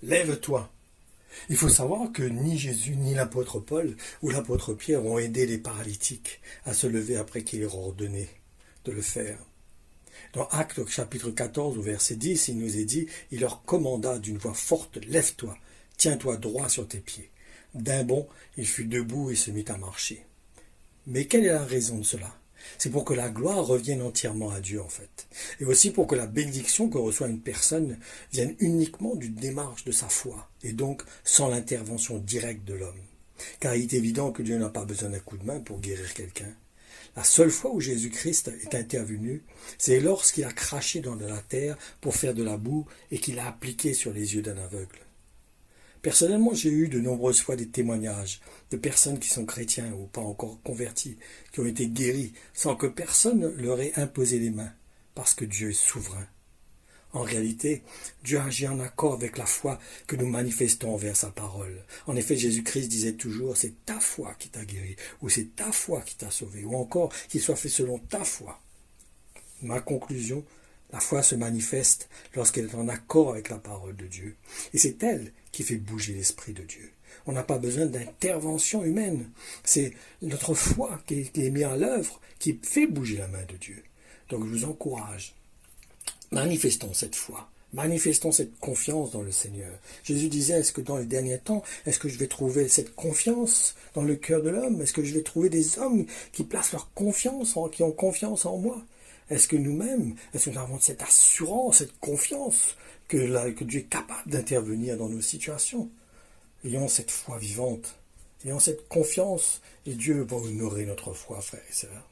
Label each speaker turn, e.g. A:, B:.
A: lève-toi. Il faut savoir que ni Jésus, ni l'apôtre Paul ou l'apôtre Pierre ont aidé les paralytiques à se lever après qu'il leur a ordonné de le faire. Dans Actes chapitre 14 au verset 10, il nous est dit, il leur commanda d'une voix forte, lève-toi, tiens-toi droit sur tes pieds. D'un bond, il fut debout et se mit à marcher. Mais quelle est la raison de cela? C'est pour que la gloire revienne entièrement à Dieu en fait. Et aussi pour que la bénédiction que reçoit une personne vienne uniquement d'une démarche de sa foi, et donc sans l'intervention directe de l'homme. Car il est évident que Dieu n'a pas besoin d'un coup de main pour guérir quelqu'un. La seule fois où Jésus-Christ est intervenu, c'est lorsqu'il a craché dans de la terre pour faire de la boue et qu'il a appliqué sur les yeux d'un aveugle. Personnellement, j'ai eu de nombreuses fois des témoignages de personnes qui sont chrétiens ou pas encore convertis, qui ont été guéris sans que personne leur ait imposé les mains, parce que Dieu est souverain. En réalité, Dieu agit en accord avec la foi que nous manifestons envers sa parole. En effet, Jésus-Christ disait toujours, c'est ta foi qui t'a guéri, ou c'est ta foi qui t'a sauvé, ou encore qu'il soit fait selon ta foi. Ma conclusion, la foi se manifeste lorsqu'elle est en accord avec la parole de Dieu. Et c'est elle qui fait bouger l'Esprit de Dieu. On n'a pas besoin d'intervention humaine. C'est notre foi qui est mise à l'œuvre qui fait bouger la main de Dieu. Donc je vous encourage. Manifestons cette foi. Manifestons cette confiance dans le Seigneur. Jésus disait, est-ce que dans les derniers temps, est-ce que je vais trouver cette confiance dans le cœur de l'homme? Est-ce que je vais trouver des hommes qui placent leur confiance, qui ont confiance en moi? Est-ce que nous-mêmes, est-ce que nous avons cette assurance, cette confiance que Dieu est capable d'intervenir dans nos situations? Ayons cette foi vivante, ayons cette confiance, et Dieu va honorer notre foi, frères et sœurs.